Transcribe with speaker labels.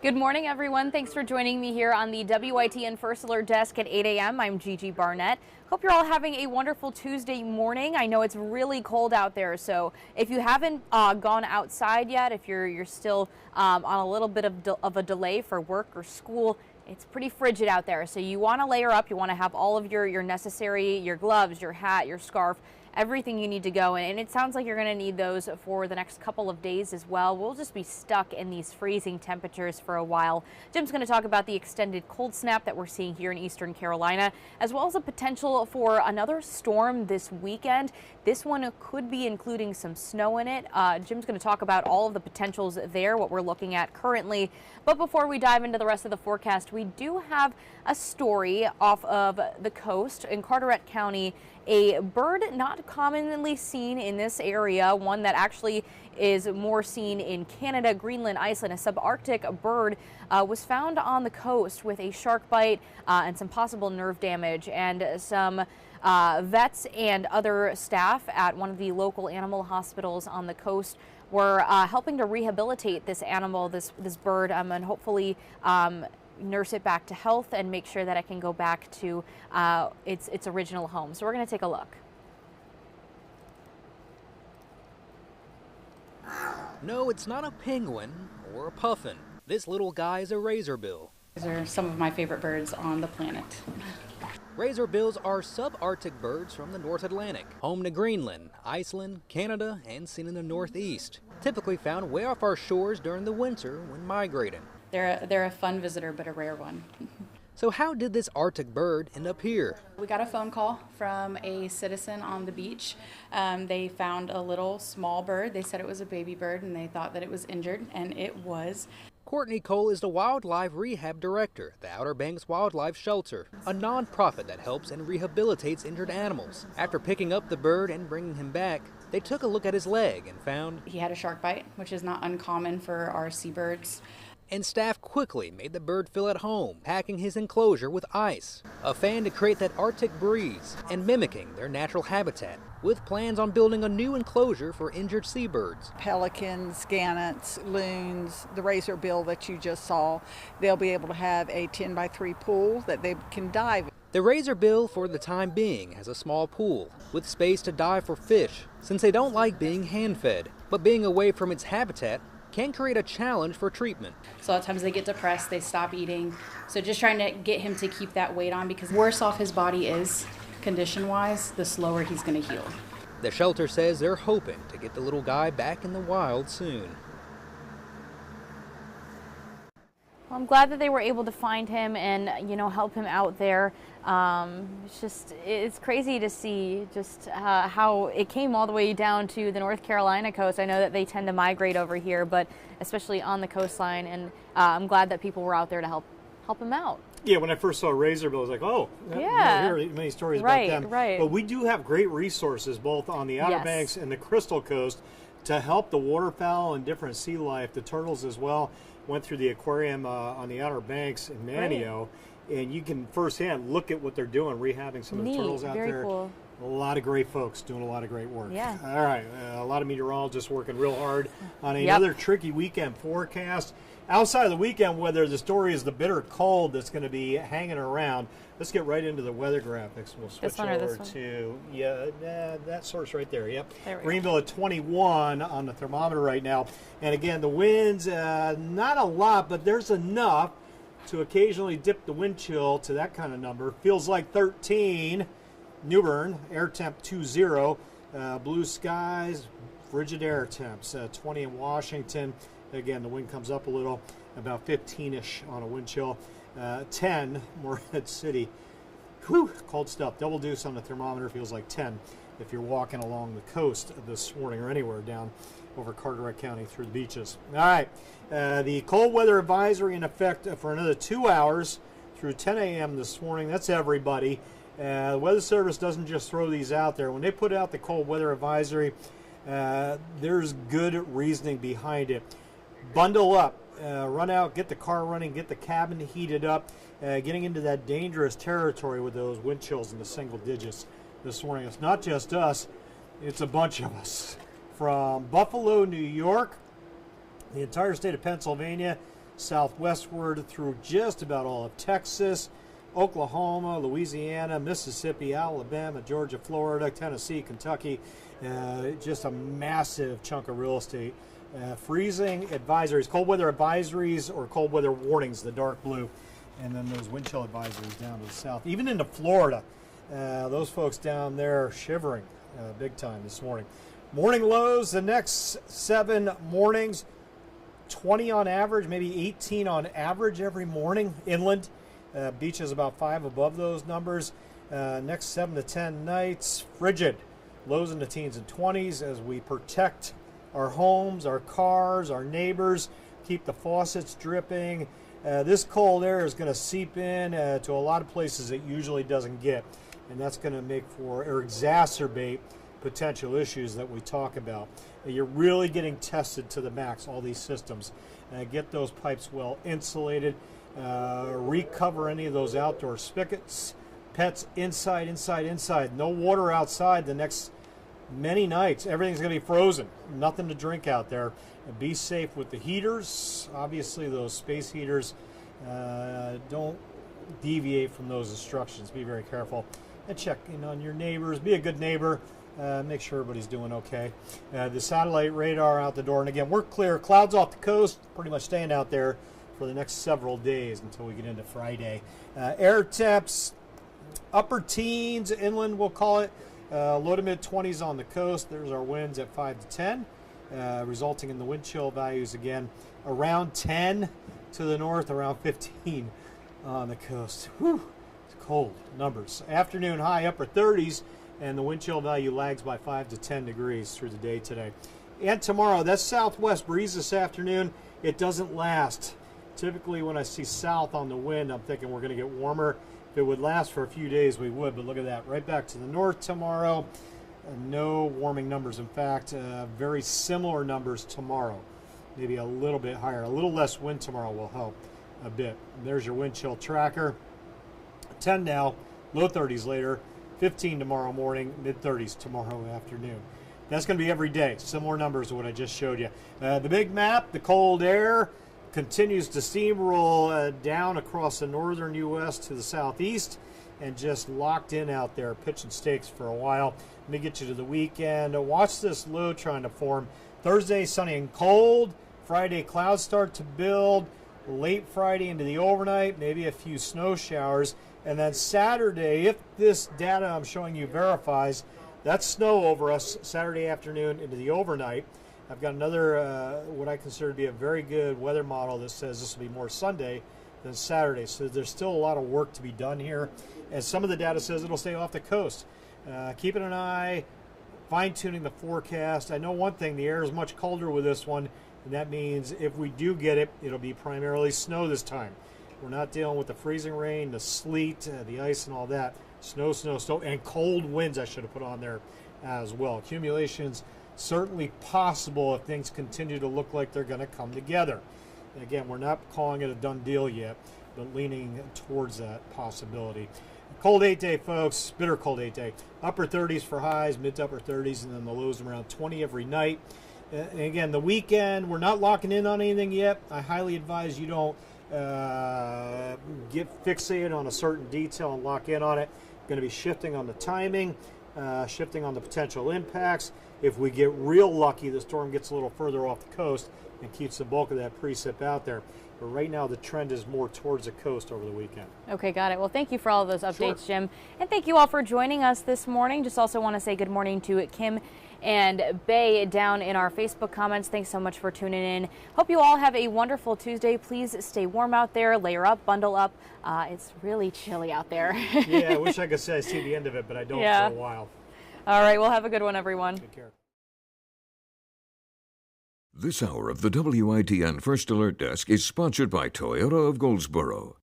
Speaker 1: Good morning, everyone. Thanks for joining me here on the WITN First Alert Desk at 8 a.m. I'm Gigi Barnett. Hope you're all having a wonderful Tuesday morning. I know it's really cold out there, so if you haven't gone outside yet, if you're still on a little bit of a delay for work or school, it's pretty frigid out there. So you want to layer up. You want to have all of your necessary, your gloves, your hat, your scarf, everything you need to go in. And it sounds like you're going to need those for the next couple of days as well. We'll just be stuck in these freezing temperatures for a while. Jim's going to talk about the extended cold snap that we're seeing here in Eastern Carolina, as well as a potential for another storm this weekend. This one could be including some snow in it. Jim's going to talk about all of the potentials there, what we're looking at currently. But before we dive into the rest of the forecast, we do have a story off of the coast in Carteret County. A bird not commonly seen in this area, one that actually is more seen in Canada, Greenland, Iceland. A subarctic bird was found on the coast with a shark bite and some possible nerve damage. And some vets and other staff at one of the local animal hospitals on the coast were helping to rehabilitate this animal, this bird, and hopefully nurse it back to health and make sure that it can go back to its original home. So we're going to take a look.
Speaker 2: No, it's not a penguin or a puffin. This little guy is a razorbill.
Speaker 3: These are some of my favorite birds on the planet.
Speaker 2: Razorbills are subarctic birds from the North Atlantic, home to Greenland, Iceland, Canada, and seen in the Northeast. Typically found way off our shores during the winter when migrating.
Speaker 3: They're a fun visitor, but a rare one.
Speaker 2: So how did this Arctic bird end up here?
Speaker 3: We got a phone call from a citizen on the beach. They found a little small bird. They said it was a baby bird, and they thought that it was injured, and it was.
Speaker 2: Courtney Cole is the Wildlife Rehab Director at the Outer Banks Wildlife Shelter, a nonprofit that helps and rehabilitates injured animals. After picking up the bird and bringing him back, they took a look at his leg and found
Speaker 3: he had a shark bite, which is not uncommon for our seabirds.
Speaker 2: And staff quickly made the bird feel at home, packing his enclosure with ice, a fan to create that Arctic breeze, and mimicking their natural habitat, with plans on building a new enclosure for injured seabirds.
Speaker 4: Pelicans, gannets, loons, the razorbill that you just saw, they'll be able to have a 10-by-3 pool that they can dive.
Speaker 2: The razorbill, for the time being, has a small pool, with space to dive for fish, since they don't like being hand-fed, but being away from its habitat can create a challenge for treatment.
Speaker 3: So a lot of times they get depressed, they stop eating. So just trying to get him to keep that weight on, because the worse off his body is condition-wise, the slower he's going to heal.
Speaker 2: The shelter says they're hoping to get the little guy back in the wild soon.
Speaker 1: Well, I'm glad that they were able to find him and, help him out there. It's crazy to see just how it came all the way down to the North Carolina coast. I know that they tend to migrate over here, but especially on the coastline, and I'm glad that people were out there to help him out.
Speaker 5: Yeah, when I first saw Razorbill, I was like, oh,
Speaker 1: yeah.
Speaker 5: You hear many stories about them.
Speaker 1: Right.
Speaker 5: But we do have great resources both on the Outer Banks and the Crystal Coast to help the waterfowl and different sea life, the turtles as well. Went through the aquarium on the Outer Banks in Manio, and you can firsthand look at what they're doing, rehabbing some of the turtles out there.
Speaker 1: Cool.
Speaker 5: A lot of great folks doing a lot of great work.
Speaker 1: Yeah.
Speaker 5: All right, a lot of meteorologists working real hard on another tricky weekend forecast. Outside of the weekend weather, the story is the bitter cold that's going to be hanging around. Let's get right into the weather graphics. We'll switch over to that source right there. Yep. Greenville at 21 on the thermometer right now. And again, the winds, not a lot, but there's enough to occasionally dip the wind chill to that kind of number. Feels like 13. New Bern, air temp 20. Blue skies, frigid air temps, 20 in Washington. Again, the wind comes up a little, about 15-ish on a wind chill. 10, Morehead City. Whew, cold stuff. Double deuce on the thermometer, feels like 10 if you're walking along the coast this morning or anywhere down over Carteret County through the beaches. All right, the cold weather advisory in effect for another 2 hours through 10 a.m. this morning. That's everybody. The Weather Service doesn't just throw these out there. When they put out the cold weather advisory, there's good reasoning behind it. Bundle up, run out, get the car running, get the cabin heated up, getting into that dangerous territory with those wind chills in the single digits this morning. It's not just us, it's a bunch of us. From Buffalo, New York, the entire state of Pennsylvania, southwestward through just about all of Texas, Oklahoma, Louisiana, Mississippi, Alabama, Georgia, Florida, Tennessee, Kentucky. Just a massive chunk of real estate. Freezing advisories, cold weather advisories or cold weather warnings, the dark blue. And then those wind chill advisories down to the south. Even into Florida, those folks down there shivering big time this morning. Morning lows, the next 7 mornings, 20 on average, maybe 18 on average every morning inland. Beach is about 5 above those numbers. Next 7 to 10 nights, frigid. Lows in the teens and 20s as we protect our homes, our cars, our neighbors, keep the faucets dripping. This cold air is going to seep in to a lot of places it usually doesn't get. And that's going to make for or exacerbate potential issues that we talk about. You're really getting tested to the max, all these systems. Get those pipes well insulated. Recover any of those outdoor spigots. Pets inside. No water outside the next many nights. Everything's going to be frozen. Nothing to drink out there. Be safe with the heaters. Obviously, those space heaters, don't deviate from those instructions. Be very careful. And check in on your neighbors. Be a good neighbor. Make sure everybody's doing okay. The satellite radar out the door. And again, we're clear. Clouds off the coast. Pretty much staying out there for the next several days until we get into Friday. Air temps, upper teens, inland we'll call it. Low to mid 20s on the coast. There's our winds at 5 to 10, resulting in the wind chill values again around 10 to the north, around 15 on the coast. Whew, it's cold numbers. Afternoon high upper 30s, and the wind chill value lags by 5 to 10 degrees through the day today. And tomorrow, that southwest breeze this afternoon, it doesn't last. Typically when I see south on the wind, I'm thinking we're going to get warmer. If it would last for a few days, we would, but look at that. Right back to the north tomorrow. No warming numbers. In fact, very similar numbers tomorrow. Maybe a little bit higher. A little less wind tomorrow will help a bit. And there's your wind chill tracker. 10 now, low 30s later. 15 tomorrow morning, mid 30s tomorrow afternoon. That's going to be every day. Similar numbers to what I just showed you. The big map, the cold air, continues to steamroll down across the northern U.S. to the southeast and just locked in out there, pitching stakes for a while. Let me get you to the weekend. Watch this low trying to form. Thursday, sunny and cold. Friday, clouds start to build. Late Friday into the overnight, maybe a few snow showers. And then Saturday, if this data I'm showing you verifies, that's snow over us Saturday afternoon into the overnight. I've got another, what I consider to be a very good weather model that says this will be more Sunday than Saturday. So there's still a lot of work to be done here. And some of the data says it'll stay off the coast. Keeping an eye, fine-tuning the forecast. I know one thing, the air is much colder with this one, and that means if we do get it, it'll be primarily snow this time. We're not dealing with the freezing rain, the sleet, the ice, and all that. Snow, and cold winds I should have put on there as well. Accumulations certainly possible if things continue to look like they're going to come together. And again, we're not calling it a done deal yet, but leaning towards that possibility. Cold 8-day, folks. Bitter cold 8-day. Upper 30s for highs, mid to upper 30s, and then the lows around 20 every night. And again, the weekend, we're not locking in on anything yet. I highly advise you don't get fixated on a certain detail and lock in on it. Going to be shifting on the timing, shifting on the potential impacts. If we get real lucky, the storm gets a little further off the coast and keeps the bulk of that precip out there. But right now, the trend is more towards the coast over the weekend.
Speaker 1: Okay, got it. Well, thank you for all of those updates,
Speaker 5: Sure.
Speaker 1: Jim. And thank you all for joining us this morning. Just also want to say good morning to Kim and Bay down in our Facebook comments. Thanks so much for tuning in. Hope you all have a wonderful Tuesday. Please stay warm out there, layer up, bundle up. It's really chilly out there.
Speaker 5: Yeah, I wish I could say I see the end of it, but I don't
Speaker 1: Yeah.
Speaker 5: for a while.
Speaker 1: All right, well, have a good one, everyone.
Speaker 5: Take care.
Speaker 6: This hour of the WITN First Alert Desk is sponsored by Toyota of Goldsboro.